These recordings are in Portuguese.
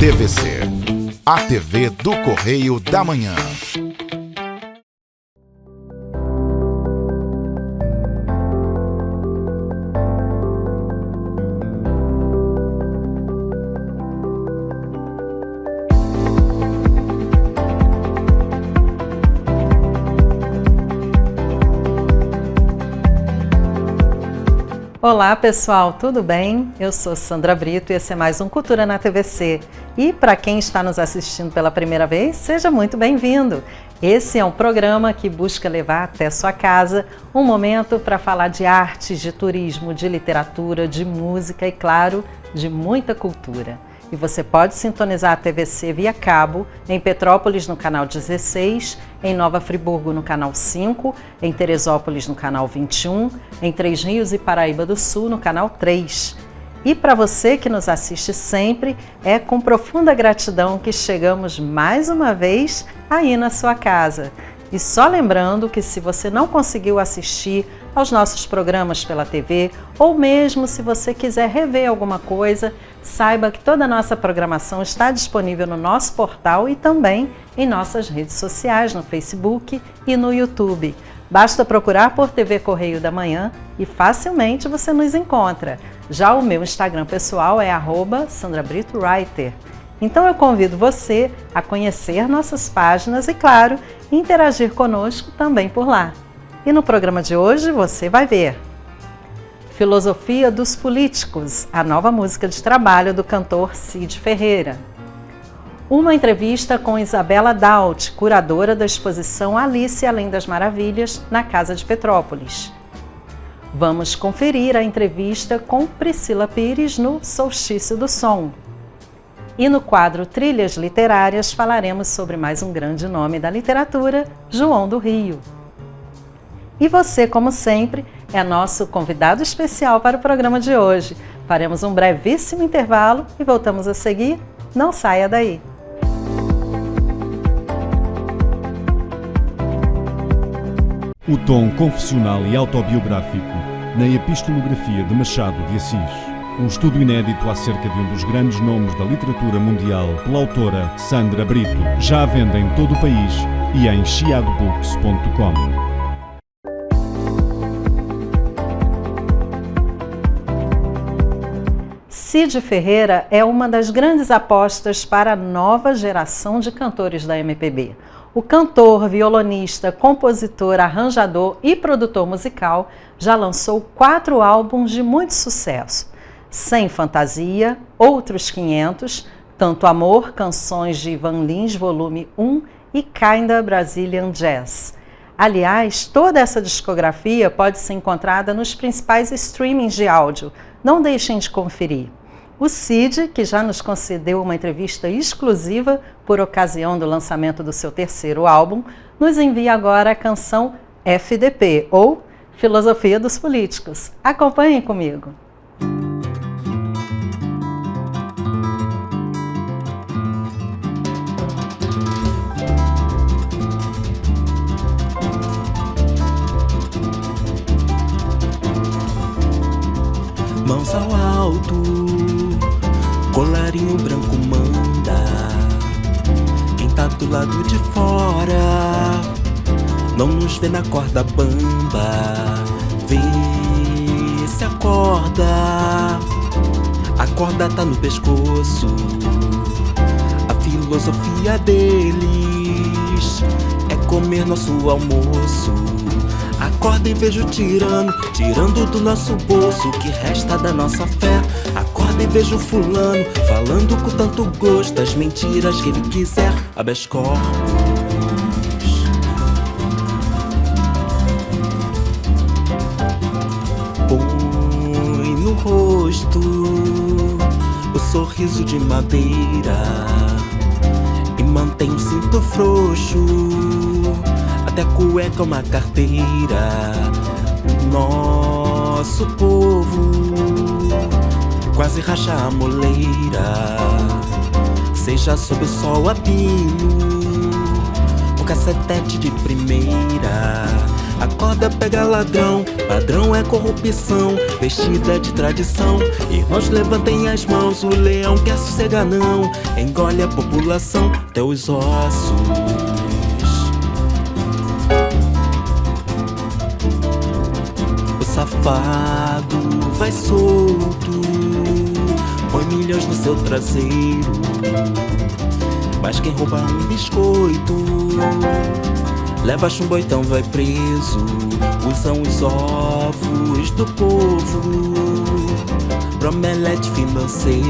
TVC, a TV do Correio da Manhã. Olá pessoal, tudo bem? Eu sou Sandra Brito e esse é mais um Cultura na TVC. E para quem está nos assistindo pela primeira vez, seja muito bem-vindo! Esse é um programa que busca levar até sua casa um momento para falar de artes, de turismo, de literatura, de música e, claro, de muita cultura. E você pode sintonizar a TVC via cabo, em Petrópolis no canal 16, em Nova Friburgo no canal 5, em Teresópolis no canal 21, em Três Rios e Paraíba do Sul no canal 3. E para você que nos assiste sempre, é com profunda gratidão que chegamos mais uma vez aí na sua casa. E só lembrando que se você não conseguiu assistir aos nossos programas pela TV, ou mesmo se você quiser rever alguma coisa, saiba que toda a nossa programação está disponível no nosso portal e também em nossas redes sociais, no Facebook e no YouTube. Basta procurar por TV Correio da Manhã e facilmente você nos encontra. Já o meu Instagram pessoal é @SandraBritoWriter. Então eu convido você a conhecer nossas páginas e, claro, interagir conosco também por lá. E no programa de hoje você vai ver Filosofia dos Políticos, a nova música de trabalho do cantor Cid Ferreira. Uma entrevista com Isabela Daut, curadora da exposição Alice Além das Maravilhas, na Casa de Petrópolis. Vamos conferir a entrevista com Priscila Pires no Solstício do Som. E no quadro Trilhas Literárias falaremos sobre mais um grande nome da literatura, João do Rio. E você, como sempre, é nosso convidado especial para o programa de hoje. Faremos um brevíssimo intervalo e voltamos a seguir. Não saia daí! O tom confessional e autobiográfico na epistolografia de Machado de Assis. Um estudo inédito acerca de um dos grandes nomes da literatura mundial pela autora Sandra Brito. Já à venda em todo o país e em chiadobooks.com. Cid Ferreira é uma das grandes apostas para a nova geração de cantores da MPB. O cantor, violonista, compositor, arranjador e produtor musical já lançou 4 álbuns de muito sucesso. Sem Fantasia, Outros 500, Tanto Amor, Canções de Ivan Lins, volume 1 e Kinda Brazilian Jazz. Aliás, toda essa discografia pode ser encontrada nos principais streamings de áudio. Não deixem de conferir. O Cid, que já nos concedeu uma entrevista exclusiva por ocasião do lançamento do seu 3º álbum, nos envia agora a canção FDP, ou Filosofia dos Políticos. Acompanhem comigo. Mãos ao alto, colarinho branco manda. Quem tá do lado de fora não nos vê na corda bamba. Vê se acorda, a corda tá no pescoço. A filosofia deles é comer nosso almoço. Acorda e vejo o tirano, tirando do nosso bolso o que resta da nossa fé. Acorda e vejo o fulano, falando com tanto gosto as mentiras que ele quiser. Habeas corpus. Põe no rosto o sorriso de madeira e mantém o cinto frouxo. Até a cueca é uma carteira. Nosso povo quase racha a moleira. Seja sob o sol a pino, o cacetete de primeira. Acorda, pega ladrão, padrão é corrupção, vestida de tradição. Irmãos, levantem as mãos, o leão quer sossegar não. Engole a população até os ossos. O safado vai solto, põe milhões no seu traseiro, mas quem rouba um biscoito leva chumbo, então vai preso. Usam os ovos do povo pro omelete financeiro,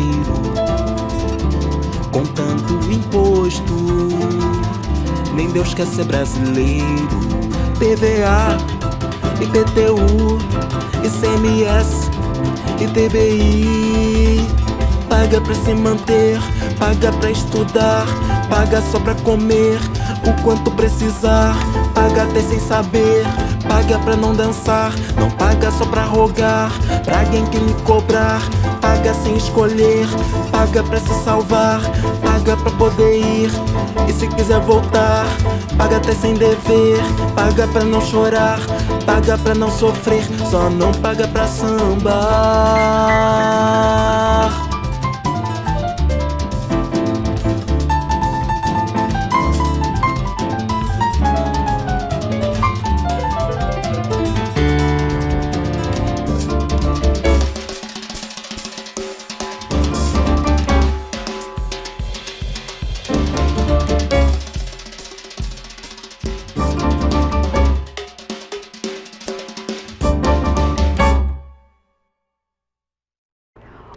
contando o imposto. Nem Deus quer ser brasileiro. PVA, IPTU, ICMS, ITBI. Paga pra se manter, paga pra estudar, paga só pra comer o quanto precisar. Paga até sem saber, paga pra não dançar. Não paga só pra rogar, pra alguém que lhe cobrar. Paga sem escolher, paga pra se salvar. Paga pra poder ir, e se quiser voltar. Paga até sem dever, paga pra não chorar. Paga pra não sofrer, só não paga pra sambar.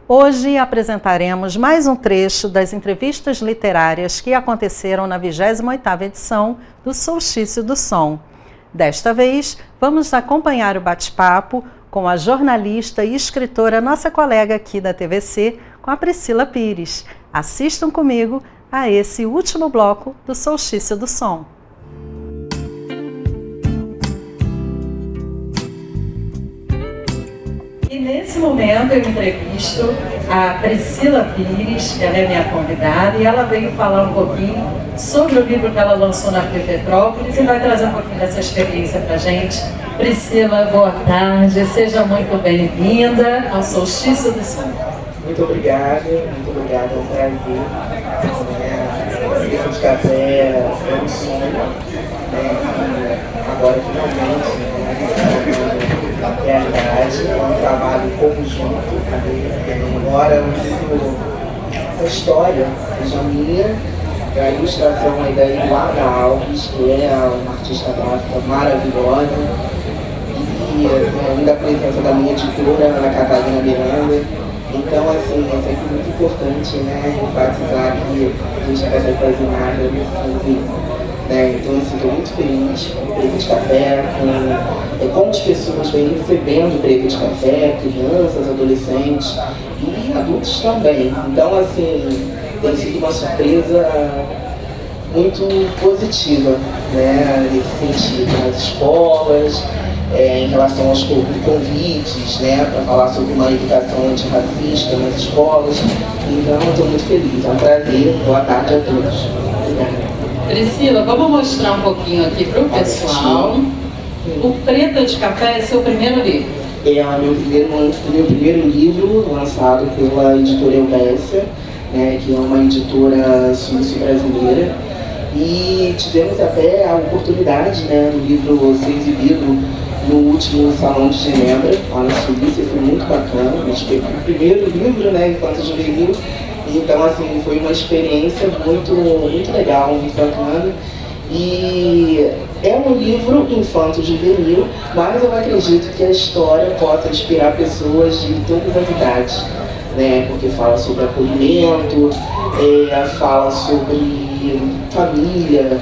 Hoje apresentaremos mais um trecho das entrevistas literárias que aconteceram na 28ª edição do Solstício do Som. Desta vez, vamos acompanhar o bate-papo com a jornalista e escritora, nossa colega aqui da TVC, com a Priscila Pires. Assistam comigo a esse último bloco do Solstício do Som. E nesse momento eu entrevisto a Priscila Pires, ela é minha convidada, e ela veio falar um pouquinho sobre o livro que ela lançou na Petrópolis e vai trazer um pouquinho dessa experiência pra gente. Priscila, boa tarde, seja muito bem-vinda ao Solstício do Som. Muito obrigada, é um prazer. Livro de café é um sonho, agora finalmente realidade, é um trabalho conjunto, embora o livro, a história seja minha, a ilustração é da Eduarda Alves, que é uma artista gráfica maravilhosa, e ainda a presença da minha editora, Ana Catarina Miranda. Então, assim, é sempre muito importante, enfatizar que a gente vai fazer nada nesse livro. Então, assim, estou muito feliz com o Prego de Café, com como as pessoas vêm recebendo o Prego de Café, crianças, adolescentes e adultos também. Então, assim, tem sido uma surpresa muito positiva, nesse sentido, nas escolas, em relação aos convites, para falar sobre uma educação antirracista nas escolas. Então, estou muito feliz, é um prazer. Boa tarde a todos. Obrigada. Priscila, vamos mostrar um pouquinho aqui para o pessoal. O Preta de Café é seu primeiro livro? É meu primeiro livro, lançado pela editora Helvécia, que é uma editora suíço-brasileira. E tivemos até a oportunidade do livro ser exibido no último Salão de Genebra, lá na Suíça. Foi muito bacana. A gente pegou o primeiro livro, Infância Juvenil. Então, assim, foi uma experiência muito legal, muito bacana. E é um livro infanto-juvenil, mas eu acredito que a história possa inspirar pessoas de todas as idades, porque fala sobre acolhimento, fala sobre família,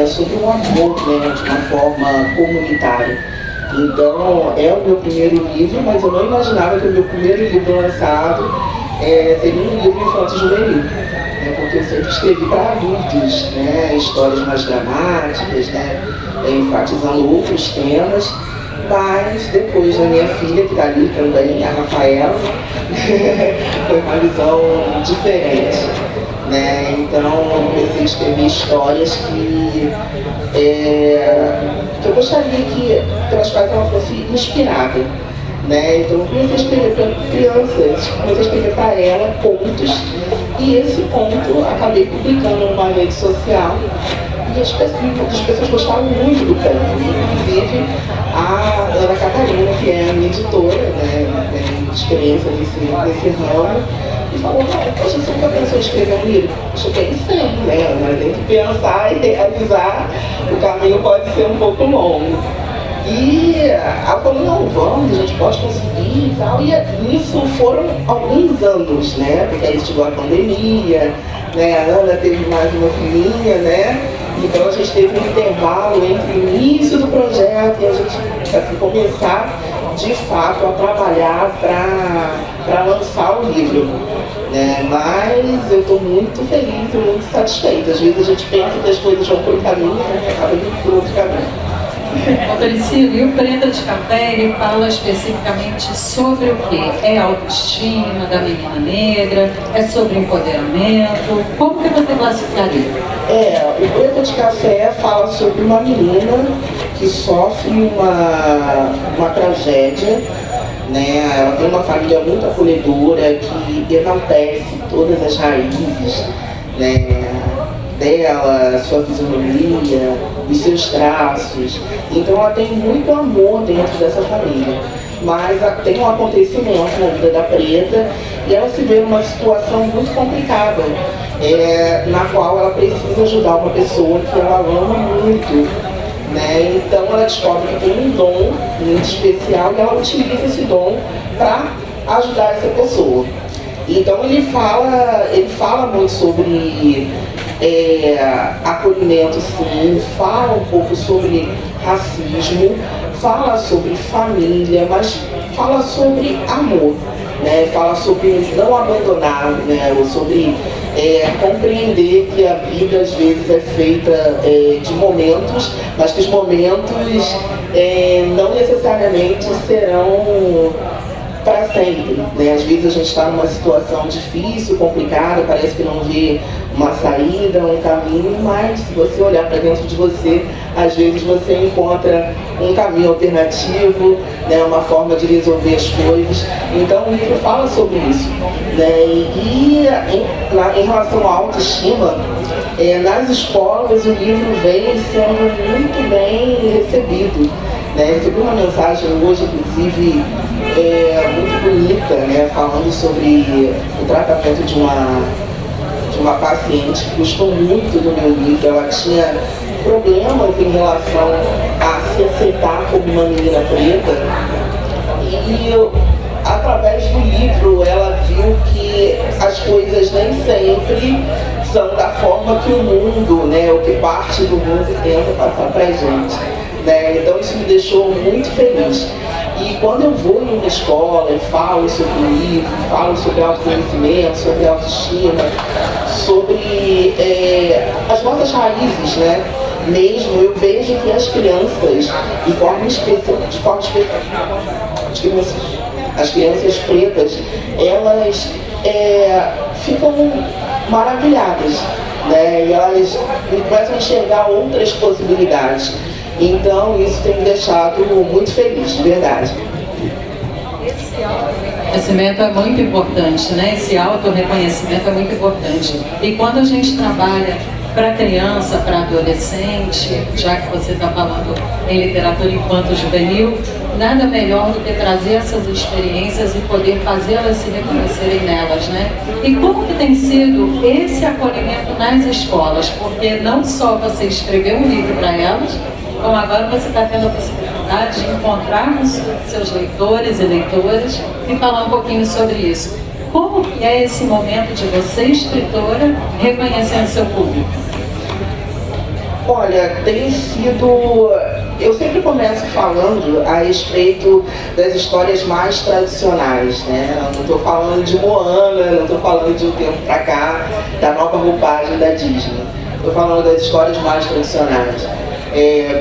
sobre o amor, de uma forma comunitária. Então, é o meu primeiro livro, mas eu não imaginava que o meu primeiro livro lançado seria um livro infanto-juvenil, porque eu sempre escrevi para adultos, histórias mais dramáticas, enfatizando outros temas, mas depois da minha filha, que está ali também, a Rafaela, foi uma visão diferente. né? Então eu comecei a escrever histórias que eu gostaria pelas quais ela fosse inspirada, né? Então eu comecei a escrever para crianças, comecei a escrever para ela contos, e esse conto acabei publicando numa rede social. E as pessoas gostaram muito do conto, inclusive a Ana Catarina, que é a minha editora, né, tem experiência nesse ramo, e falou: poxa, você nunca pensou em escrever um livro? Eu pensei, né, mas tem que pensar e realizar, o caminho pode ser um pouco longo. E ela falou: não, vamos, a gente pode conseguir e tal. E isso foram alguns anos, né, porque aí chegou a pandemia, né, a Ana teve mais uma filhinha, né. Então a gente teve um intervalo entre o início do projeto e a gente começar de fato a trabalhar para lançar o livro, né? Mas eu estou muito feliz e muito satisfeita. Às vezes a gente pensa que as coisas vão por um caminho e acaba indo por outro caminho. Autoricínio, e o Preta de Café, ele fala especificamente sobre o quê? É a autoestima da menina negra? É sobre empoderamento? Como que você classificaria? O Preta de Café fala sobre uma menina que sofre uma tragédia, né? Ela tem uma família muito acolhedora que enaltece todas as raízes, né, dela, sua fisionomia, os seus traços. Então ela tem muito amor dentro dessa família. Mas tem um acontecimento na vida da Preta e ela se vê numa situação muito complicada, na qual ela precisa ajudar uma pessoa que ela ama muito, né? Então ela descobre que tem um dom muito especial e ela utiliza esse dom para ajudar essa pessoa. Então ele fala muito sobre acolhimento, sim, fala um pouco sobre racismo, fala sobre família, mas fala sobre amor, né? Fala sobre não abandonar, né? Ou sobre compreender que a vida às vezes é feita de momentos, mas que os momentos não necessariamente serão para sempre, né? Às vezes a gente está numa situação difícil, complicada, parece que não vê uma saída, um caminho, mas se você olhar para dentro de você, às vezes você encontra um caminho alternativo, né? Uma forma de resolver as coisas. Então o livro fala sobre isso, né? E em relação à autoestima, nas escolas o livro vem sendo muito bem recebido, né? Recebi uma mensagem hoje, inclusive, muito bonita, né? Falando sobre o tratamento de uma paciente que gostou muito do meu livro. Ela tinha problemas em relação a se aceitar como uma menina preta e através do livro ela viu que as coisas nem sempre são da forma que o mundo, né, o que parte do mundo tenta passar pra gente, né? Então isso me deixou muito feliz. E quando eu vou em uma escola e falo sobre o livro, falo sobre autoconhecimento, sobre autoestima, sobre as nossas raízes, né? Mesmo eu vejo que as crianças, de forma especial, as crianças pretas, elas ficam maravilhadas, né? E elas começam a enxergar outras possibilidades. Então isso tem me deixado muito feliz, de verdade. Esse autorreconhecimento é muito importante, né? Esse autorreconhecimento é muito importante. E quando a gente trabalha para criança, para adolescente, já que você está falando em literatura infanto-juvenil, nada melhor do que trazer essas experiências e poder fazê-las se reconhecerem nelas, né? E como que tem sido esse acolhimento nas escolas? Porque não só você escreveu um livro para elas, como agora você está tendo a possibilidade de encontrar com seus leitores e leitoras e falar um pouquinho sobre isso. Como que é esse momento de você, escritora, reconhecendo seu público? Olha, tem sido... Eu sempre começo falando a respeito das histórias mais tradicionais, né? Eu não estou falando de Moana, não estou falando de um tempo pra cá, da nova roupagem da Disney. Estou falando das histórias mais tradicionais.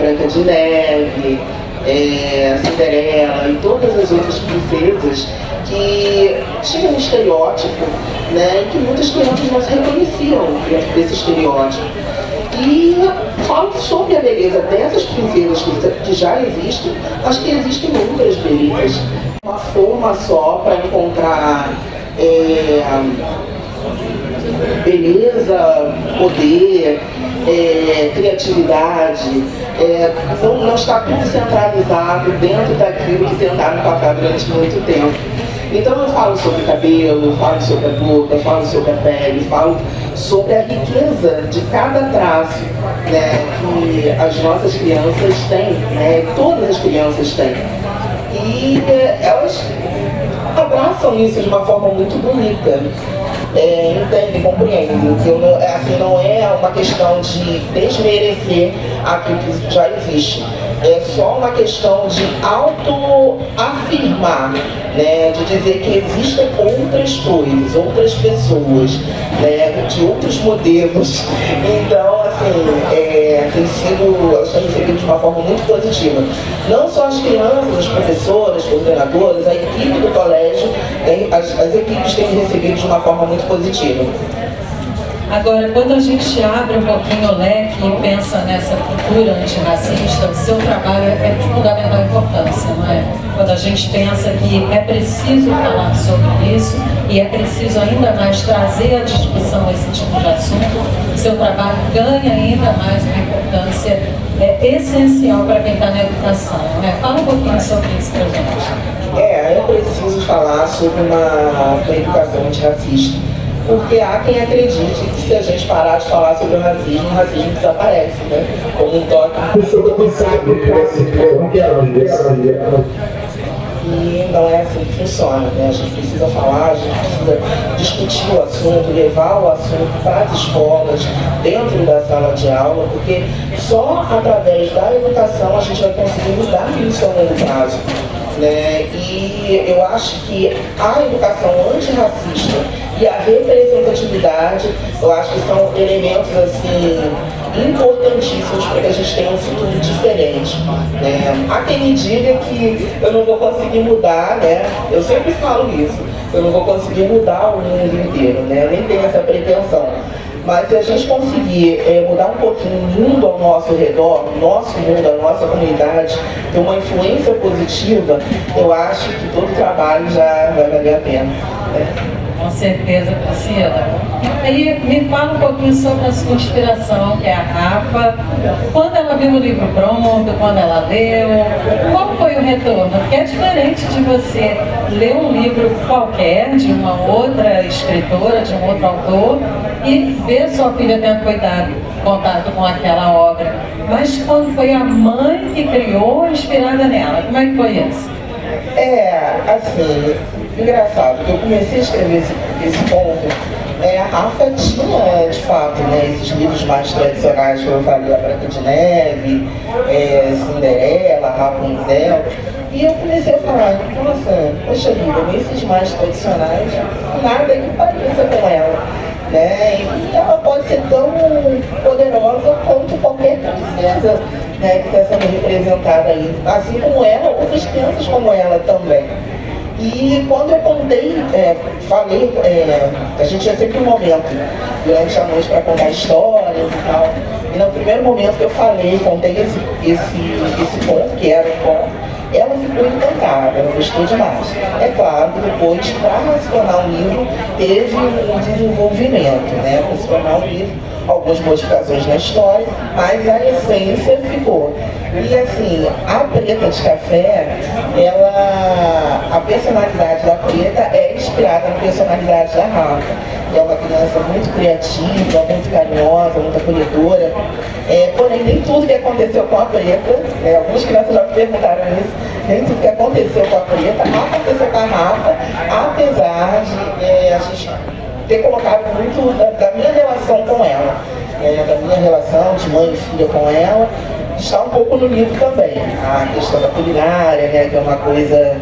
Branca de Neve, Cinderela e todas as outras princesas que tinham um estereótipo, né, e que muitas crianças não se reconheciam dentro desse estereótipo. E falo sobre a beleza dessas princesas que já existem, mas que existem outras belezas. Uma forma só para encontrar beleza, poder, criatividade, não está tudo centralizado dentro daquilo que tentaram passar durante muito tempo. Então eu falo sobre cabelo, falo sobre a boca, falo sobre a pele, falo sobre a riqueza de cada traço, né, que as nossas crianças têm, né, todas as crianças têm. E elas abraçam isso de uma forma muito bonita. Entendem, compreendem que não é uma questão de desmerecer aquilo que já existe. É só uma questão de autoafirmar, né, de dizer que existem outras coisas, outras pessoas, né, de outros modelos. Então, assim, elas têm recebido de uma forma muito positiva. Não só as crianças, as professoras, coordenadoras, a equipe do colégio, as equipes têm recebido de uma forma muito positiva. Agora, quando a gente abre um pouquinho o leque e pensa nessa cultura antirracista, o seu trabalho é de fundamental importância, não é? Quando a gente pensa que é preciso falar sobre isso e é preciso ainda mais trazer à discussão esse tipo de assunto, o seu trabalho ganha ainda mais uma importância essencial para quem está na educação, não é? Fala um pouquinho sobre isso para a gente. É preciso falar sobre uma educação antirracista. Porque há quem acredite que se a gente parar de falar sobre o racismo desaparece, né? Como um toque. E não é assim que funciona, né? A gente precisa falar, a gente precisa discutir o assunto, levar o assunto para as escolas, dentro da sala de aula, porque só através da educação a gente vai conseguir mudar isso a longo prazo. Né? E eu acho que a educação antirracista e a representatividade, eu acho que são elementos assim importantíssimos para que a gente tenha um futuro diferente. Né? Há quem me diga que eu não vou conseguir mudar, né? Eu sempre falo isso, eu não vou conseguir mudar o mundo inteiro, né? Eu nem tenho essa pretensão. Mas se a gente conseguir mudar um pouquinho o mundo ao nosso redor, o nosso mundo, a nossa comunidade, ter uma influência positiva, eu acho que todo o trabalho já vai valer a pena. Com certeza, Priscila. Aí me fala um pouquinho sobre a sua inspiração, que é a Rafa. Quando ela viu o livro pronto, quando ela leu, qual foi o retorno? Porque é diferente de você ler um livro qualquer, de uma outra escritora, de um outro autor, e ver sua filha tendo contato com aquela obra. Mas quando foi a mãe que criou, inspirada nela, como é que foi isso? Assim, engraçado, porque eu comecei a escrever esse conto, a Rafa tinha, de fato, né, esses livros mais tradicionais, como eu falei, A Branca de Neve, Cinderela, Rapunzel, e eu comecei a falar, nossa, poxa vida, esses mais tradicionais, nada que pareça com ela. Né? E ela pode ser tão poderosa quanto qualquer princesa, né, que está sendo representada aí, assim como ela, outras crianças como ela também. E quando eu contei, falei, a gente tinha sempre um momento durante a noite para contar histórias e tal. E no primeiro momento que eu falei, contei esse conto, que era um conto, ela ficou encantada, ela gostou demais. É claro que depois, para se tornar um livro, teve um desenvolvimento, né? Para se tornar um livro, algumas modificações na história, mas a essência ficou. E assim, a Preta de Café, a personalidade da Preta é inspirada na personalidade da Rafa. É uma criança muito criativa, muito carinhosa, muito acolhedora. Porém, nem tudo que aconteceu com a Preta, algumas crianças já me perguntaram isso, nem tudo que aconteceu com a Preta aconteceu com a Rafa, apesar de a gente ter colocado muito da minha relação com ela, da minha relação de mãe e filha com ela, está um pouco no livro também. A questão da culinária, né, que é uma coisa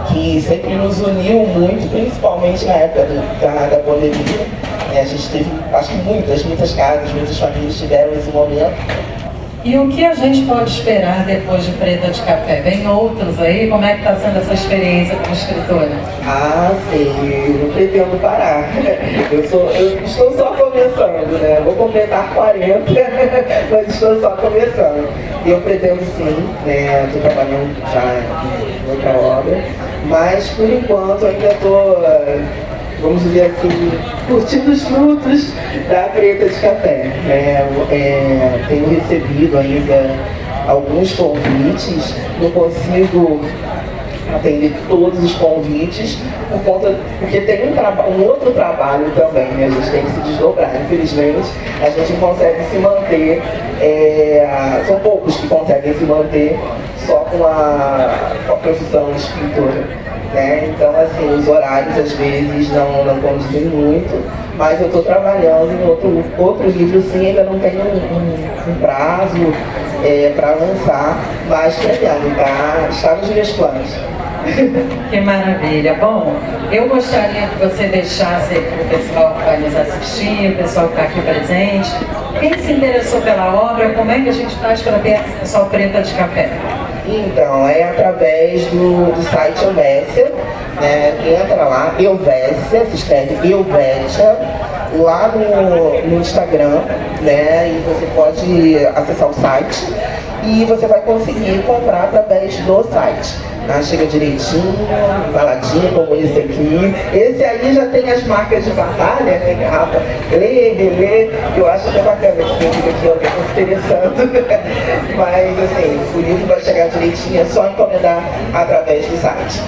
que sempre nos uniu muito, principalmente na época da pandemia. A gente teve, acho que muitas casas, muitas famílias tiveram esse momento. E o que a gente pode esperar depois de Preta de Café? Vem outros aí? Como é que está sendo essa experiência como escritora? Ah, sim, eu não pretendo parar. Eu estou só começando, né? Vou completar 40, mas estou só começando. E eu pretendo sim, né? Estou trabalhando já em outra obra, mas por enquanto ainda estou, vamos dizer assim, curtindo os frutos da Preta de Café. Tenho recebido ainda alguns convites, não consigo atender todos os convites, porque tem um outro trabalho também, né? A gente tem que se desdobrar. Infelizmente, a gente não consegue se manter, são poucos que conseguem se manter só com a profissão de escritora, né? Então, assim, os horários às vezes não condizem muito, mas eu estou trabalhando em outro livro, sim, ainda não tenho um prazo para lançar, mas pretendo, tá? Está nos meus planos. Que maravilha. Bom, eu gostaria que você deixasse para o pessoal que vai nos assistir, o pessoal que está aqui presente, quem se interessou pela obra, como é que a gente faz para ter acesso ao Preta de Café? Então, é através do site Elvésia, né? Entra lá, Elvésia, se escreve Elvésia, lá no Instagram, né? E você pode acessar o site e você vai conseguir comprar através do site. Chega direitinho, embaladinho, como esse aqui. Esse aí já tem as marcas de batalha, né, garrafa? Lê, eu acho que é bacana que fica aqui alguém se interessando. Mas assim, o livro vai chegar direitinho, é só encomendar através do site.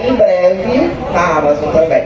Em breve, na Amazon também.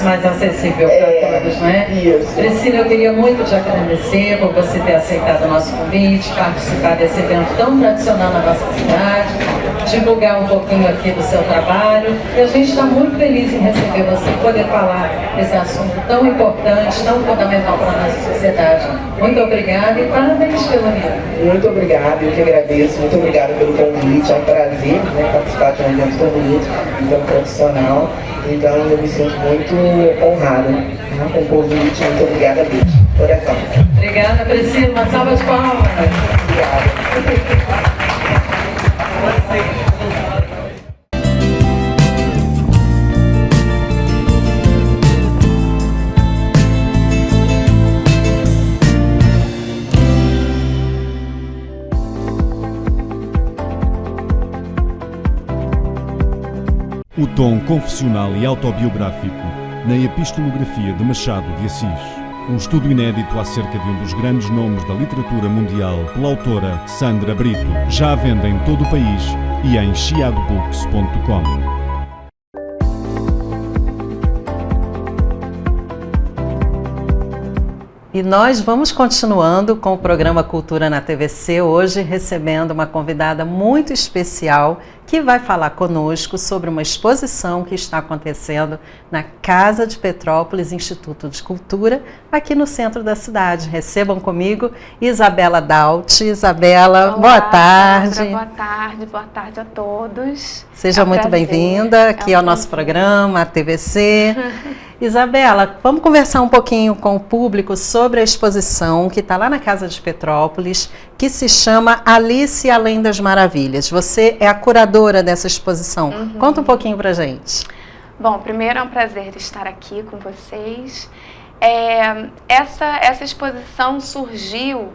Mais acessível para todos, né? Isso. Priscila, eu queria muito te agradecer por você ter aceitado o nosso convite, participar desse evento tão tradicional na nossa cidade, divulgar um pouquinho aqui do seu trabalho. E a gente está muito feliz em receber você, poder falar desse assunto tão importante, tão fundamental para a nossa sociedade. Muito obrigada e parabéns pelo livro. Muito obrigado, eu que agradeço. Muito obrigado pelo convite. É um prazer, né, participar de um evento tão bonito e tão tradicional. Então eu me sinto muito honrada, né, com o convite. Muito obrigada, Beth. Coração. Obrigada, Priscila. Uma salva de palmas. Obrigada. O tom confessional e autobiográfico na epistolografia de Machado de Assis. Um estudo inédito acerca de um dos grandes nomes da literatura mundial pela autora Sandra Brito. Já à venda em todo o país e em chiadobooks.com. E nós vamos continuando com o programa Cultura na TVC, hoje recebendo uma convidada muito especial que vai falar conosco sobre uma exposição que está acontecendo na Casa de Petrópolis, Instituto de Cultura, aqui no centro da cidade. Recebam comigo Isabela Daut. Isabela, olá, boa tarde. Sandra, boa tarde a todos. Seja muito bem-vinda aqui ao nosso programa, a TVC. Isabela, vamos conversar um pouquinho com o público sobre a exposição que está lá na Casa de Petrópolis, que se chama Alice Além das Maravilhas. Você é a curadora dessa exposição. Conta um pouquinho pra gente. Bom, primeiro é um prazer estar aqui com vocês. Essa exposição surgiu,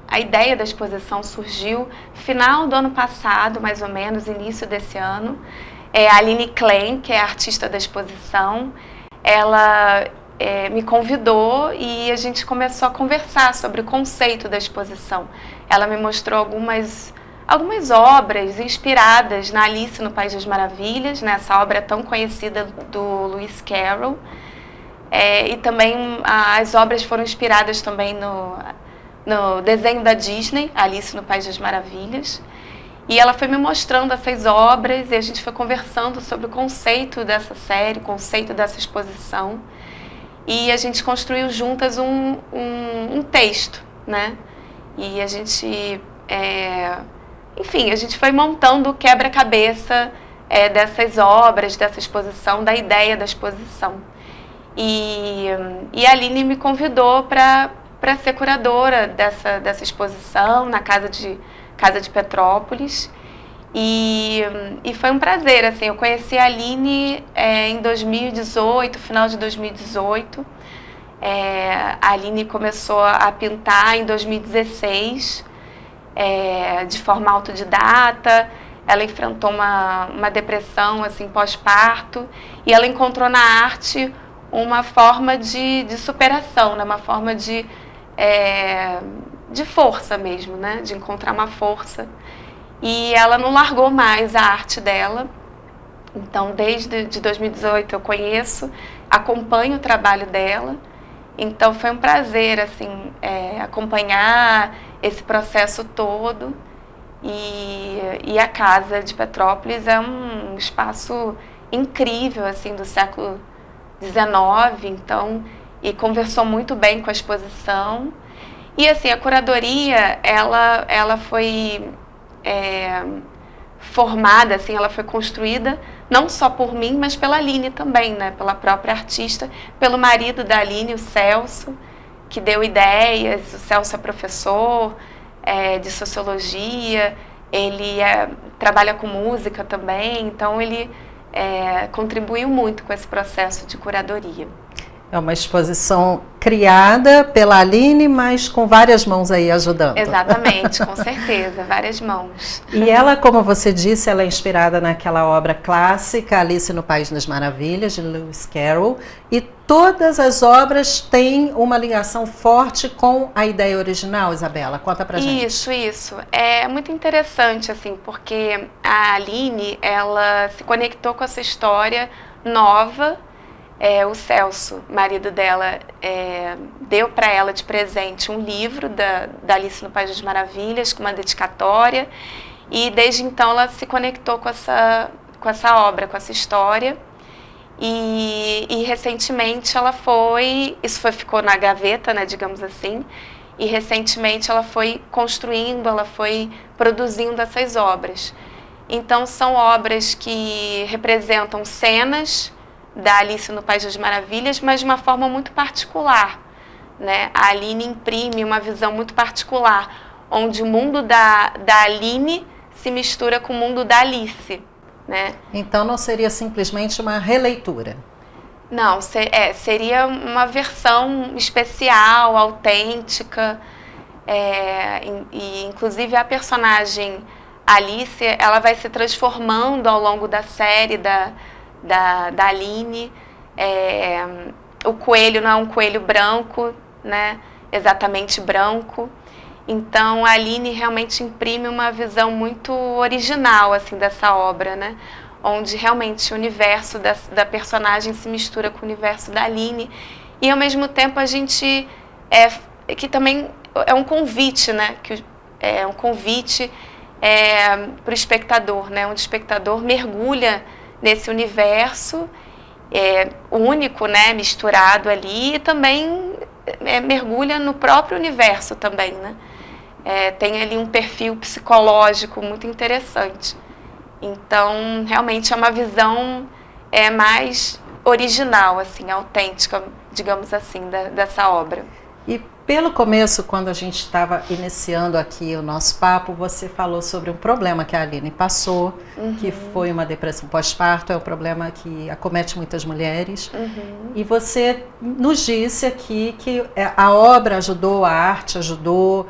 a ideia da exposição surgiu final do ano passado, mais ou menos, início desse ano. A Aline Klein, que é a artista da exposição, ela me convidou e a gente começou a conversar sobre o conceito da exposição. Ela me mostrou algumas obras inspiradas na Alice no País das Maravilhas, nessa obra tão conhecida do Lewis Carroll. E também as obras foram inspiradas também no desenho da Disney, Alice no País das Maravilhas. E ela foi me mostrando essas obras e a gente foi conversando sobre o conceito dessa série, o conceito dessa exposição. E a gente construiu juntas um texto, né? E a gente, enfim, a gente foi montando o quebra-cabeça dessas obras, dessa exposição, da ideia da exposição. E a Aline me convidou para para ser curadora dessa exposição na Casa de Petrópolis. E foi um prazer, assim, eu conheci a Aline em 2018, final de 2018. A Aline começou a pintar em 2016, de forma autodidata. Ela enfrentou uma depressão, assim, pós-parto, e ela encontrou na arte uma forma de superação, né? Uma forma de força mesmo, né? De encontrar uma força. E ela não largou mais a arte dela. Então, desde 2018 eu conheço, acompanho o trabalho dela. Então, foi um prazer, assim, acompanhar esse processo todo. E a Casa de Petrópolis é um espaço incrível, assim, do século XIX, então, e conversou muito bem com a exposição. E, assim, a curadoria, ela foi formada, assim, ela foi construída não só por mim, mas pela Aline também, né? Pela própria artista, pelo marido da Aline, o Celso, que deu ideias. O Celso é professor de sociologia, ele trabalha com música também, então ele contribuiu muito com esse processo de curadoria. É uma exposição criada pela Aline, mas com várias mãos aí ajudando. Exatamente, com certeza, várias mãos. E ela, como você disse, ela é inspirada naquela obra clássica, Alice no País das Maravilhas, de Lewis Carroll, e todas as obras têm uma ligação forte com a ideia original, Isabela. Conta pra gente. Isso. É muito interessante, assim, porque a Aline, ela se conectou com essa história nova. O Celso, marido dela, deu para ela de presente um livro da Alice no País das Maravilhas, com uma dedicatória, e desde então ela se conectou com essa obra, com essa história, e recentemente ela ficou na gaveta, né, digamos assim, e recentemente ela foi construindo, ela foi produzindo essas obras. Então são obras que representam cenas da Alice no País das Maravilhas, mas de uma forma muito particular, né? A Aline imprime uma visão muito particular, onde o mundo da Aline se mistura com o mundo da Alice, né? Então não seria simplesmente uma releitura? Não, seria uma versão especial, autêntica, e inclusive a personagem Alice, ela vai se transformando ao longo da série da Aline. O coelho não é um coelho branco, né? Exatamente branco. Então a Aline realmente imprime uma visão muito original, assim, dessa obra, né? Onde realmente o universo da personagem se mistura com o universo da Aline, e ao mesmo tempo a gente que também é um convite, né? É um convite para o espectador, né? Onde o espectador mergulha nesse universo único, né, misturado ali, e também mergulha no próprio universo também, né? Tem ali um perfil psicológico muito interessante. Então, realmente é uma visão mais original, assim, autêntica, digamos assim, dessa obra. E pelo começo, quando a gente estava iniciando aqui o nosso papo, você falou sobre um problema que a Aline passou, que foi uma depressão pós-parto, é um problema que acomete muitas mulheres. E você nos disse aqui que a obra ajudou, a arte ajudou,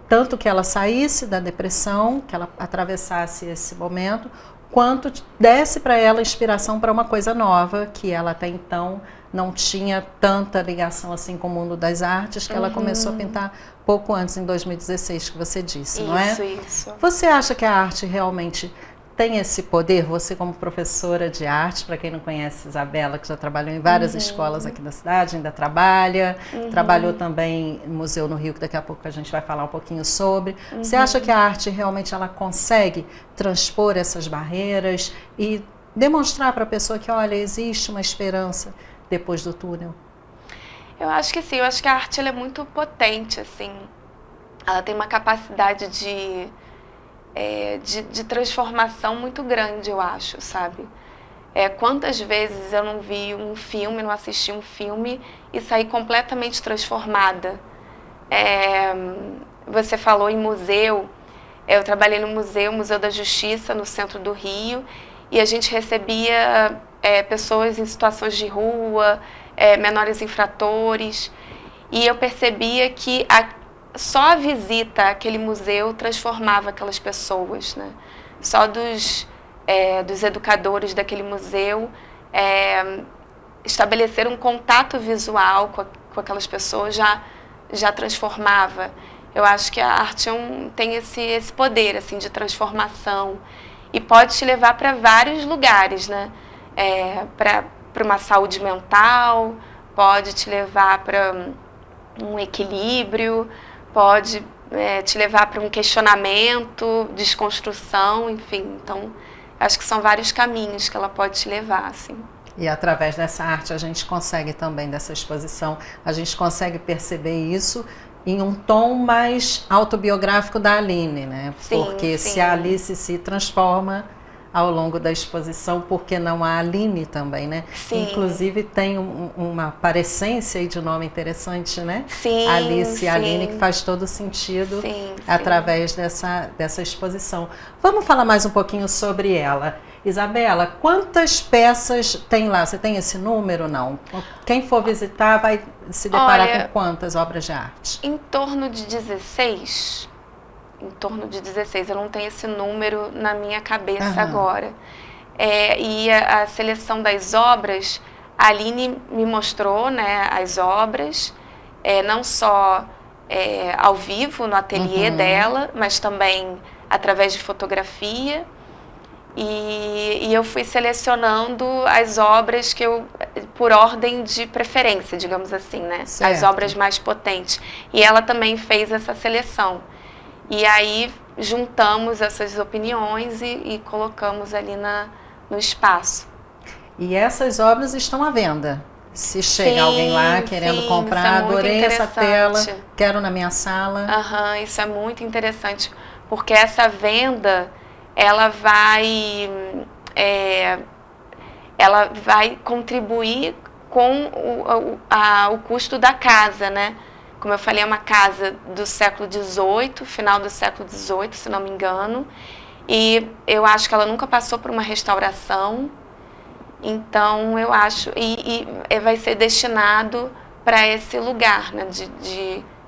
tanto que ela saísse da depressão, que ela atravessasse esse momento, quanto desse para ela inspiração para uma coisa nova, que ela até então não tinha tanta ligação assim com o mundo das artes, que ela começou a pintar pouco antes, em 2016, que você disse, não é? Isso. Você acha que a arte realmente tem esse poder? Você, como professora de arte, para quem não conhece Isabela, que já trabalhou em várias escolas aqui da cidade, ainda trabalha, trabalhou também no Museu no Rio, que daqui a pouco a gente vai falar um pouquinho sobre. Você acha que a arte realmente ela consegue transpor essas barreiras e demonstrar para a pessoa que, olha, existe uma esperança depois do túnel? Eu acho que sim, eu acho que a arte ela é muito potente, assim. Ela tem uma capacidade de transformação muito grande, eu acho, sabe? Quantas vezes eu não vi um filme, não assisti um filme e saí completamente transformada, Você falou em museu. Eu trabalhei no Museu da Justiça, no centro do Rio, e a gente recebia pessoas em situações de rua, menores infratores, e eu percebia que só a visita àquele museu transformava aquelas pessoas, né? Só dos educadores daquele museu estabelecer um contato visual com aquelas pessoas já transformava. Eu acho que a arte tem esse poder assim, de transformação e pode te levar para vários lugares, né? Para uma saúde mental, pode te levar para um equilíbrio, pode te levar para um questionamento, desconstrução, enfim. Então, acho que são vários caminhos que ela pode te levar, assim. E através dessa arte a gente consegue também, dessa exposição, a gente consegue perceber isso em um tom mais autobiográfico da Aline, né? Sim, porque sim. se a Alice se transforma ao longo da exposição, porque não a Aline também, né? Sim. Inclusive tem uma parecência aí de nome interessante, né? Sim, Alice e Aline, sim. que faz todo sentido Sim, através dessa exposição. Vamos falar mais um pouquinho sobre ela. Isabela, quantas peças tem lá? Você tem esse número, não? Quem for visitar vai se deparar com quantas obras de arte? Em torno de 16. Em torno de 16. Eu não tenho esse número na minha cabeça agora. E a seleção das obras, a Aline me mostrou, né, as obras, não só ao vivo, no ateliê dela, mas também através de fotografia. E eu fui selecionando as obras que por ordem de preferência, digamos assim, né? Certo. As obras mais potentes. E ela também fez essa seleção. E aí juntamos essas opiniões e colocamos ali no espaço. E essas obras estão à venda? Se chega alguém lá querendo comprar, adorei essa tela, quero na minha sala. Isso é muito interessante, porque essa venda ela vai contribuir com o custo da casa, né? Como eu falei, é uma casa do século XVIII, final do século XVIII, se não me engano. E eu acho que ela nunca passou por uma restauração. Então, eu acho... E vai ser destinado para esse lugar, né?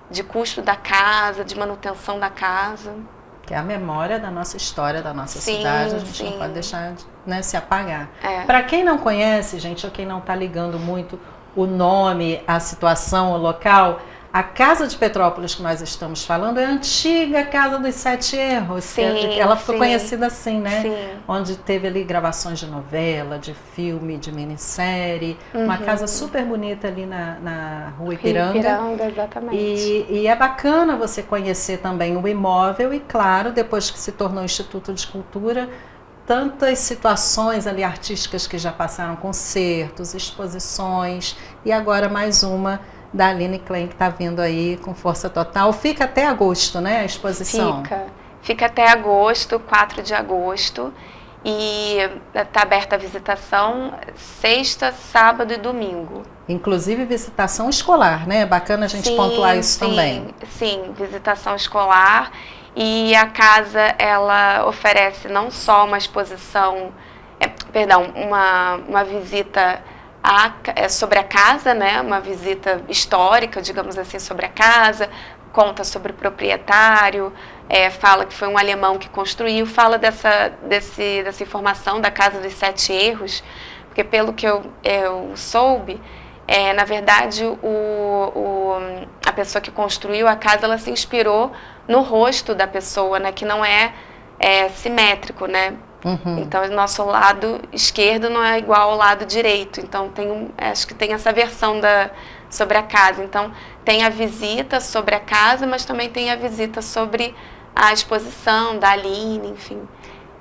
De custo da casa, de manutenção da casa. Que é a memória da nossa história, da nossa cidade. A gente não pode deixar de se apagar. Para quem não conhece, gente, ou quem não está ligando muito o nome, a situação, o local... A Casa de Petrópolis que nós estamos falando é a antiga Casa dos Sete Erros. Sim, ela ficou conhecida assim, né? Sim. Onde teve ali gravações de novela, de filme, de minissérie. Uma casa super bonita ali na Rua Ipiranga. Ipiranga, exatamente. E é bacana você conhecer também o imóvel e, claro, depois que se tornou Instituto de Cultura, tantas situações ali artísticas que já passaram, concertos, exposições e agora mais uma da Aline Klein, que está vindo aí com força total. Fica até agosto, né, a exposição? Fica até agosto, 4 de agosto. E está aberta a visitação sexta, sábado e domingo. Inclusive visitação escolar, né? É bacana a gente pontuar isso também. Sim, visitação escolar. E a casa, ela oferece não só uma exposição, uma visita sobre a casa, né? Uma visita histórica, digamos assim, sobre a casa, conta sobre o proprietário, fala que foi um alemão que construiu, fala dessa informação da Casa dos Sete Erros, porque pelo que eu soube, na verdade, a pessoa que construiu a casa, ela se inspirou no rosto da pessoa, né? Que não é simétrico, né? Então, o nosso lado esquerdo não é igual ao lado direito. Então, acho que tem essa versão sobre a casa. Então, tem a visita sobre a casa, mas também tem a visita sobre a exposição da Aline, enfim.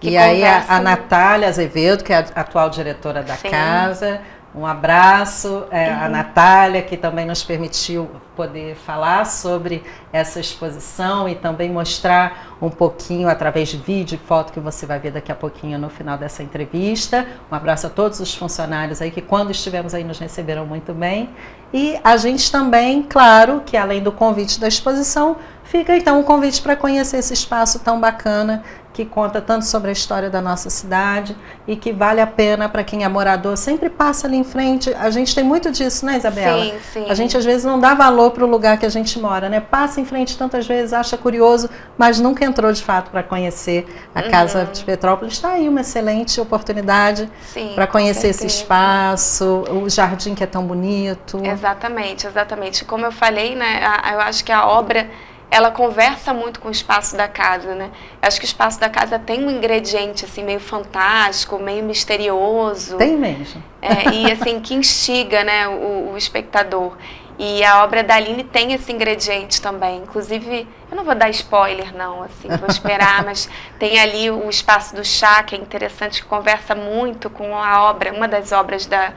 E aí a Natália Azevedo, que é a atual diretora da casa, Um abraço, a Natália, que também nos permitiu poder falar sobre essa exposição e também mostrar um pouquinho através de vídeo e foto que você vai ver daqui a pouquinho no final dessa entrevista. Um abraço a todos os funcionários aí que quando estivemos aí nos receberam muito bem. E a gente também, claro, que além do convite da exposição, fica então um convite para conhecer esse espaço tão bacana que conta tanto sobre a história da nossa cidade e que vale a pena para quem é morador, sempre passa ali em frente. A gente tem muito disso, né, Isabela? Sim, sim. A gente às vezes não dá valor para o lugar que a gente mora, né? Passa em frente tantas vezes, acha curioso, mas nunca entrou de fato para conhecer a Casa de Petrópolis. Está aí uma excelente oportunidade para conhecer esse espaço, o jardim que é tão bonito. Exatamente, exatamente. Como eu falei, né, eu acho que a obra ela conversa muito com o espaço da casa, né? Eu acho que o espaço da casa tem um ingrediente assim meio fantástico, meio misterioso. Tem mesmo. E assim que instiga, né, o espectador. E a obra da Aline tem esse ingrediente também. Inclusive, eu não vou dar spoiler não, assim, vou esperar, mas tem ali o espaço do chá, que é interessante, que conversa muito com a obra, uma das obras da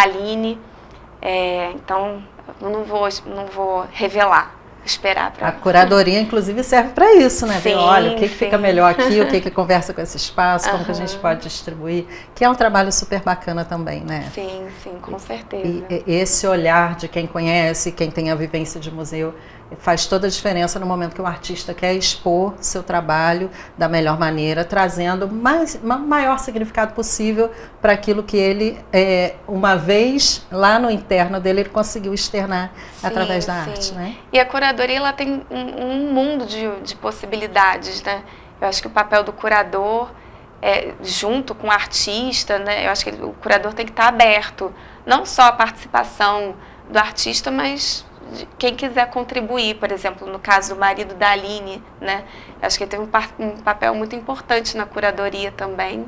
Aline. Então, eu não vou revelar. Esperar pra... A curadoria, inclusive, serve para isso, né? Sim, olha, o que fica melhor aqui, o que conversa com esse espaço, como que a gente pode distribuir, que é um trabalho super bacana também, né? Sim, com certeza. E esse olhar de quem conhece, quem tem a vivência de museu, faz toda a diferença no momento que o artista quer expor seu trabalho da melhor maneira, trazendo o maior significado possível para aquilo que ele, uma vez lá no interno dele, ele conseguiu externar através da arte, né? E a curadoria, ela tem um mundo de possibilidades, né? Eu acho que o papel do curador, junto com o artista, né? Eu acho que o curador tem que estar aberto, não só a participação do artista, mas de quem quiser contribuir, por exemplo, no caso do marido da Aline, né? Eu acho que ele tem um papel muito importante na curadoria também.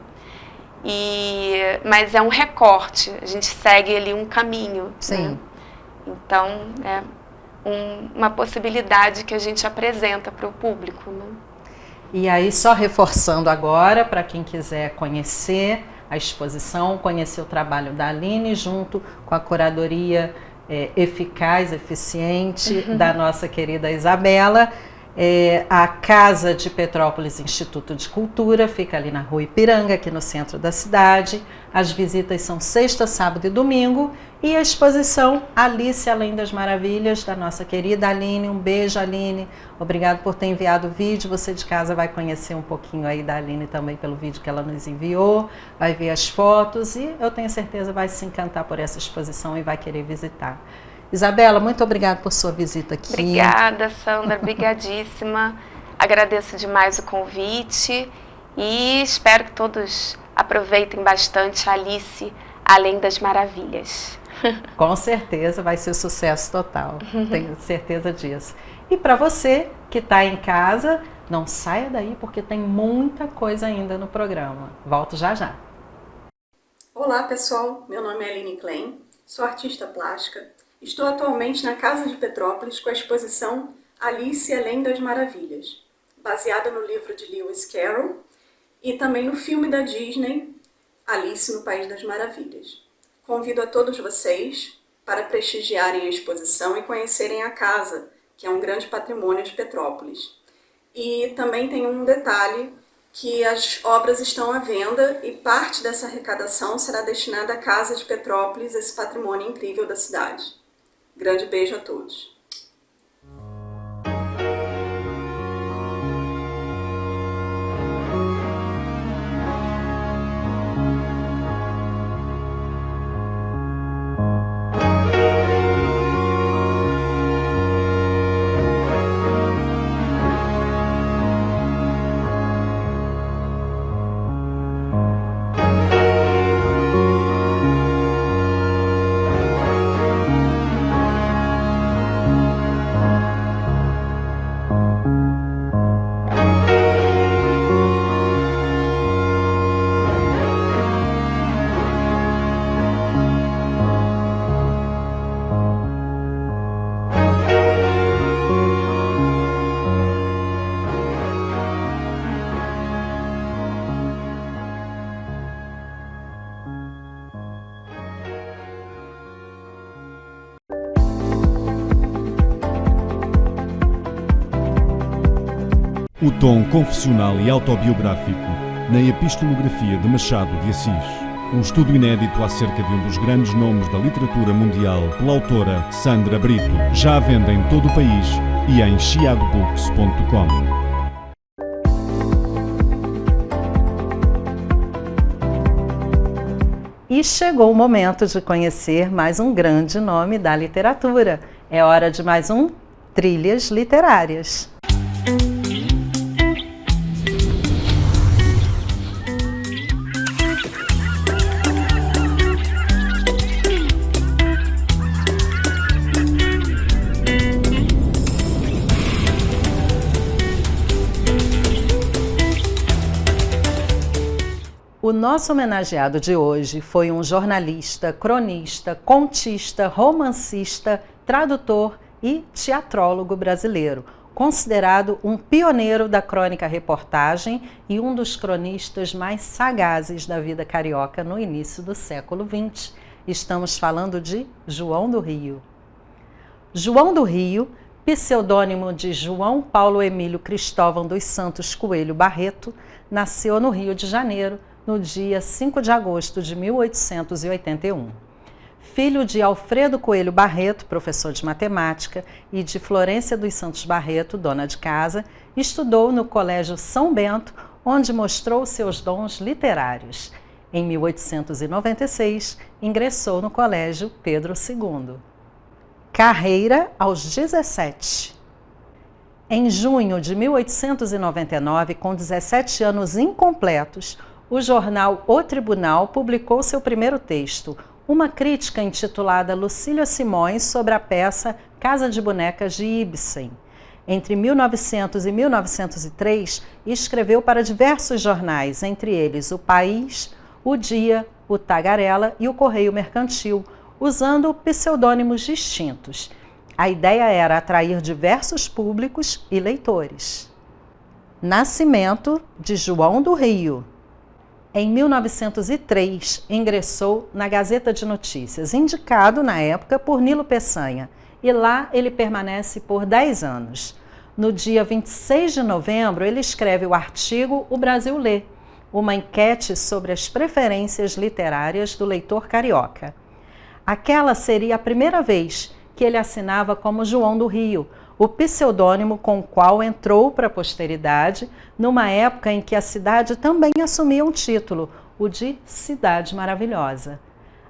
Mas é um recorte, a gente segue ali um caminho. Sim. Né? Então, é uma possibilidade que a gente apresenta para o público. Né? E aí, só reforçando agora, para quem quiser conhecer a exposição, conhecer o trabalho da Aline, junto com a curadoria eficaz, eficiente da nossa querida Isabela. A Casa de Petrópolis Instituto de Cultura fica ali na Rua Ipiranga, aqui no centro da cidade. As visitas são sexta, sábado e domingo. E a exposição Alice Além das Maravilhas, da nossa querida Aline. Um beijo, Aline. Obrigado por ter enviado o vídeo. Você de casa vai conhecer um pouquinho aí da Aline também pelo vídeo que ela nos enviou. Vai ver as fotos e eu tenho certeza vai se encantar por essa exposição e vai querer visitar. Isabela, muito obrigada por sua visita aqui. Obrigada, Sandra, obrigadíssima. Agradeço demais o convite e espero que todos aproveitem bastante Alice Além das Maravilhas. Com certeza vai ser sucesso total, tenho certeza disso. E para você que está em casa, não saia daí porque tem muita coisa ainda no programa. Volto já já. Olá pessoal, meu nome é Aline Klein, sou artista plástica. Estou atualmente na Casa de Petrópolis com a exposição Alice Além das Maravilhas, baseada no livro de Lewis Carroll e também no filme da Disney, Alice no País das Maravilhas. Convido a todos vocês para prestigiarem a exposição e conhecerem a casa, que é um grande patrimônio de Petrópolis. E também tem um detalhe, que as obras estão à venda e parte dessa arrecadação será destinada à Casa de Petrópolis, esse patrimônio incrível da cidade. Grande beijo a todos. O tom confessional e autobiográfico na epistolografia de Machado de Assis. Um estudo inédito acerca de um dos grandes nomes da literatura mundial pela autora Sandra Brito. Já à venda em todo o país e em chiadobooks.com. E chegou o momento de conhecer mais um grande nome da literatura. É hora de mais um Trilhas Literárias. O nosso homenageado de hoje foi um jornalista, cronista, contista, romancista, tradutor e teatrólogo brasileiro, considerado um pioneiro da crônica-reportagem e um dos cronistas mais sagazes da vida carioca no início do século XX. Estamos falando de João do Rio. João do Rio, pseudônimo de João Paulo Emílio Cristóvão dos Santos Coelho Barreto, nasceu no Rio de Janeiro, no dia 5 de agosto de 1881. Filho de Alfredo Coelho Barreto, professor de matemática, e de Florência dos Santos Barreto, dona de casa, estudou no Colégio São Bento, onde mostrou seus dons literários. Em 1896, ingressou no Colégio Pedro II. Carreira aos 17. Em junho de 1899, com 17 anos incompletos, o jornal O Tribunal publicou seu primeiro texto, uma crítica intitulada Lucília Simões sobre a peça Casa de Bonecas de Ibsen. Entre 1900 e 1903, escreveu para diversos jornais, entre eles O País, O Dia, O Tagarela e O Correio Mercantil, usando pseudônimos distintos. A ideia era atrair diversos públicos e leitores. Nascimento de João do Rio. Em 1903, ingressou na Gazeta de Notícias, indicado na época por Nilo Peçanha, e lá ele permanece por 10 anos. No dia 26 de novembro, ele escreve o artigo O Brasil Lê, uma enquete sobre as preferências literárias do leitor carioca. Aquela seria a primeira vez que ele assinava como João do Rio, o pseudônimo com o qual entrou para a posteridade, numa época em que a cidade também assumia um título, o de Cidade Maravilhosa.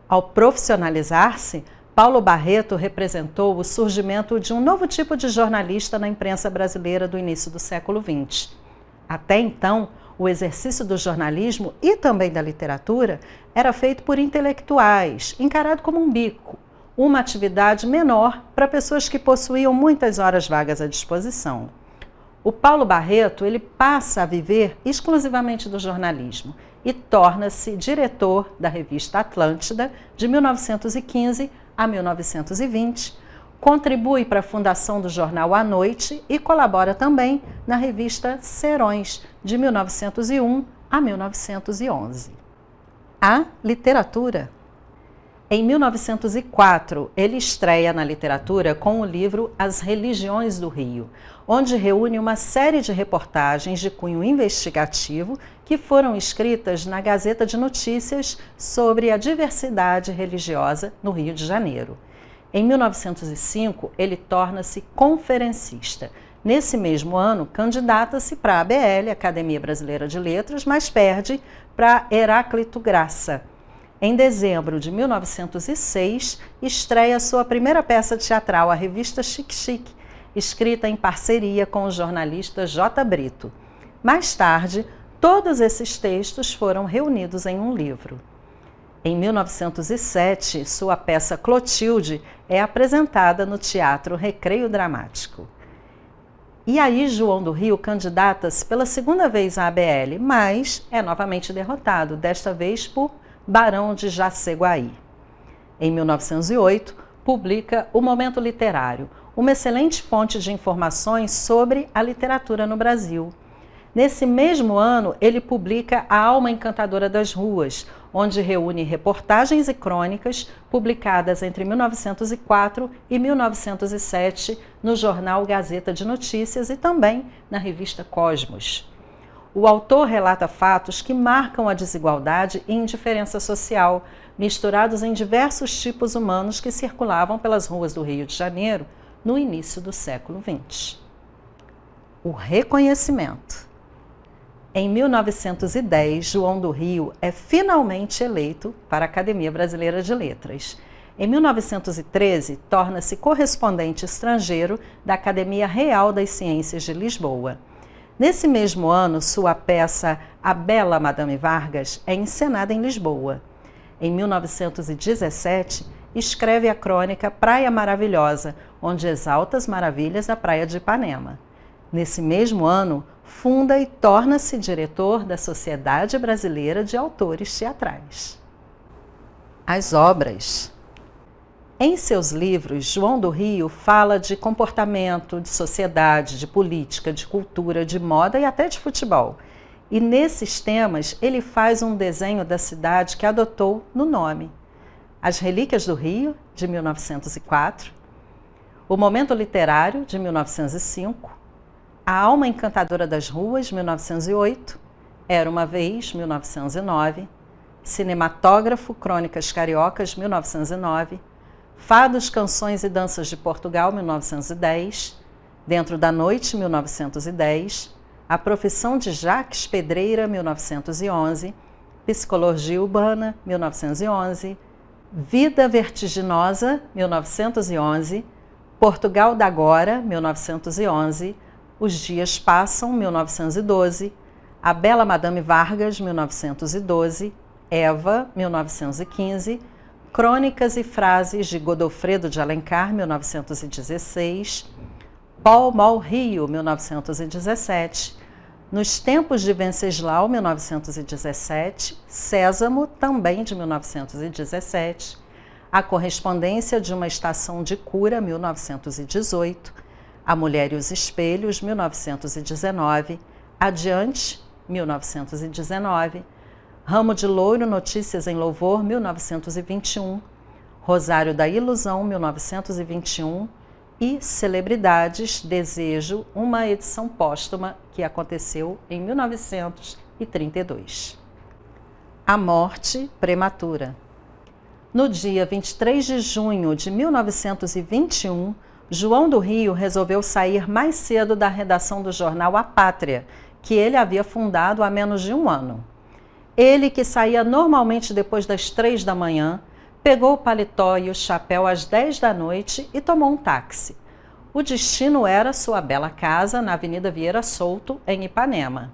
Ao profissionalizar-se, Paulo Barreto representou o surgimento de um novo tipo de jornalista na imprensa brasileira do início do século XX. Até então, o exercício do jornalismo e também da literatura era feito por intelectuais, encarado como um bico, uma atividade menor para pessoas que possuíam muitas horas vagas à disposição. O Paulo Barreto, ele passa a viver exclusivamente do jornalismo e torna-se diretor da revista Atlântida de 1915 a 1920, contribui para a fundação do jornal À Noite e colabora também na revista Serões de 1901 a 1911. A literatura. Em 1904, ele estreia na literatura com o livro As Religiões do Rio, onde reúne uma série de reportagens de cunho investigativo que foram escritas na Gazeta de Notícias sobre a diversidade religiosa no Rio de Janeiro. Em 1905, ele torna-se conferencista. Nesse mesmo ano, candidata-se para a ABL, Academia Brasileira de Letras, mas perde para Heráclito Graça. Em dezembro de 1906, estreia sua primeira peça teatral, a revista Chique Chique, escrita em parceria com o jornalista J. Brito. Mais tarde, todos esses textos foram reunidos em um livro. Em 1907, sua peça Clotilde é apresentada no Teatro Recreio Dramático. E aí João do Rio candidata-se pela segunda vez à ABL, mas é novamente derrotado, desta vez por Barão de Jaceguaí. Em 1908, publica O Momento Literário, uma excelente fonte de informações sobre a literatura no Brasil. Nesse mesmo ano, ele publica A Alma Encantadora das Ruas, onde reúne reportagens e crônicas publicadas entre 1904 e 1907 no jornal Gazeta de Notícias e também na revista Cosmos. O autor relata fatos que marcam a desigualdade e indiferença social, misturados em diversos tipos humanos que circulavam pelas ruas do Rio de Janeiro no início do século XX. O reconhecimento. Em 1910, João do Rio é finalmente eleito para a Academia Brasileira de Letras. Em 1913, torna-se correspondente estrangeiro da Academia Real das Ciências de Lisboa. Nesse mesmo ano, sua peça A Bela Madame Vargas é encenada em Lisboa. Em 1917, escreve a crônica Praia Maravilhosa, onde exalta as maravilhas da Praia de Ipanema. Nesse mesmo ano, funda e torna-se diretor da Sociedade Brasileira de Autores Teatrais. As obras. Em seus livros, João do Rio fala de comportamento, de sociedade, de política, de cultura, de moda e até de futebol. E nesses temas, ele faz um desenho da cidade que adotou no nome. As Relíquias do Rio, de 1904, O Momento Literário, de 1905, A Alma Encantadora das Ruas, 1908, Era uma Vez, 1909, Cinematógrafo, Crônicas Cariocas, 1909, Fados, Canções e Danças de Portugal, 1910, Dentro da Noite, 1910, A Profissão de Jacques Pedreira, 1911, Psicologia Urbana, 1911, Vida Vertiginosa, 1911, Portugal da Agora, 1911, Os Dias Passam, 1912, A Bela Madame Vargas, 1912, Eva, 1915, Crônicas e Frases de Godofredo de Alencar, 1916, Pall Mall Rio, 1917, Nos Tempos de Venceslau, 1917, Sésamo, também de 1917, A Correspondência de uma Estação de Cura, 1918, A Mulher e os Espelhos, 1919, Adiante, 1919, Ramo de Louro, Notícias em Louvor, 1921, Rosário da Ilusão, 1921 e Celebridades, Desejo, uma edição póstuma que aconteceu em 1932. A Morte Prematura. No dia 23 de junho de 1921, João do Rio resolveu sair mais cedo da redação do jornal A Pátria, que ele havia fundado há menos de um ano. Ele, que saía normalmente depois das 3 da manhã, pegou o paletó e o chapéu às 10 da noite e tomou um táxi. O destino era sua bela casa na Avenida Vieira Souto, em Ipanema.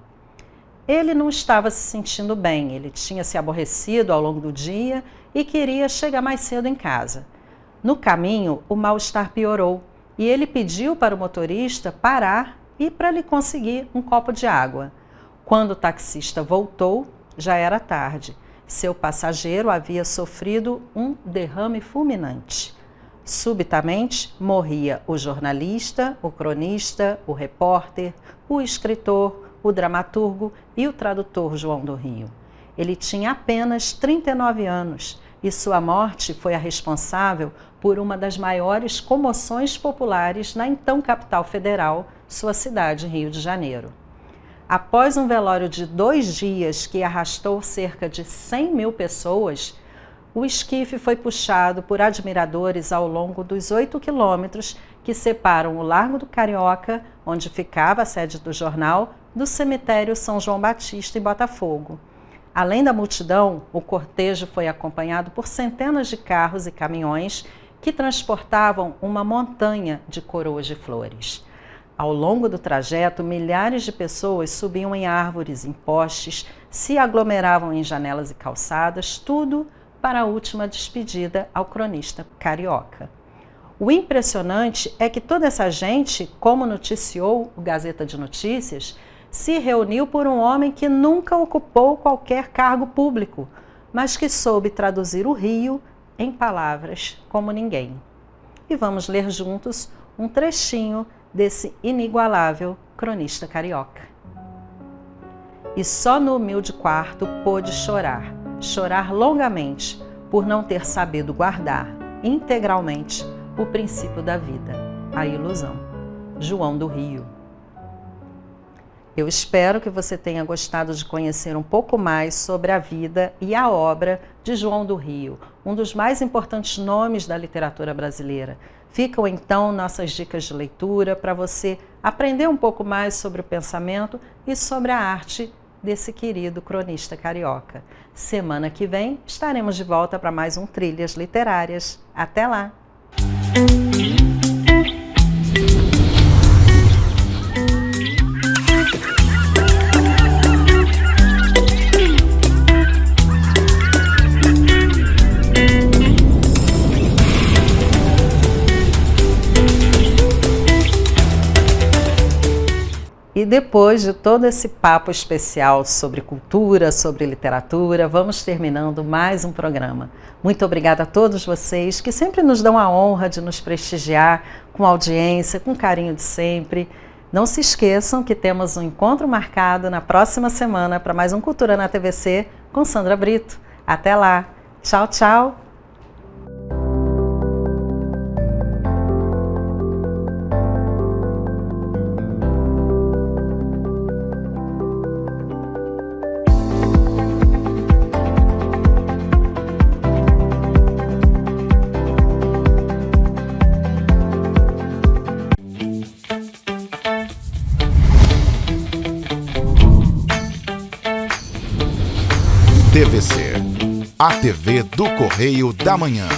Ele não estava se sentindo bem, ele tinha se aborrecido ao longo do dia e queria chegar mais cedo em casa. No caminho, o mal-estar piorou e ele pediu para o motorista parar e para lhe conseguir um copo de água. Quando o taxista voltou, já era tarde. Seu passageiro havia sofrido um derrame fulminante. Subitamente, morria o jornalista, o cronista, o repórter, o escritor, o dramaturgo e o tradutor João do Rio. Ele tinha apenas 39 anos e sua morte foi a responsável por uma das maiores comoções populares na então capital federal, sua cidade, Rio de Janeiro. Após um velório de 2 dias que arrastou cerca de 100 mil pessoas, o esquife foi puxado por admiradores ao longo dos 8 quilômetros que separam o Largo do Carioca, onde ficava a sede do jornal, do cemitério São João Batista, em Botafogo. Além da multidão, o cortejo foi acompanhado por centenas de carros e caminhões que transportavam uma montanha de coroas de flores. Ao longo do trajeto, milhares de pessoas subiam em árvores, em postes, se aglomeravam em janelas e calçadas, tudo para a última despedida ao cronista carioca. O impressionante é que toda essa gente, como noticiou o Gazeta de Notícias, se reuniu por um homem que nunca ocupou qualquer cargo público, mas que soube traduzir o Rio em palavras como ninguém. E vamos ler juntos um trechinho desse inigualável cronista carioca. e só no humilde quarto pôde chorar longamente, por não ter sabido guardar integralmente o princípio da vida, a ilusão. João do Rio. Eu espero que você tenha gostado de conhecer um pouco mais sobre a vida e a obra de João do Rio, um dos mais importantes nomes da literatura brasileira. Ficam então nossas dicas de leitura para você aprender um pouco mais sobre o pensamento e sobre a arte desse querido cronista carioca. Semana que vem estaremos de volta para mais um Trilhas Literárias. Até lá! E depois de todo esse papo especial sobre cultura, sobre literatura, vamos terminando mais um programa. Muito obrigada a todos vocês que sempre nos dão a honra de nos prestigiar com audiência, com carinho de sempre. Não se esqueçam que temos um encontro marcado na próxima semana para mais um Cultura na TVC com Sandra Brito. Até lá. Tchau, tchau. TVC, a TV do Correio da Manhã.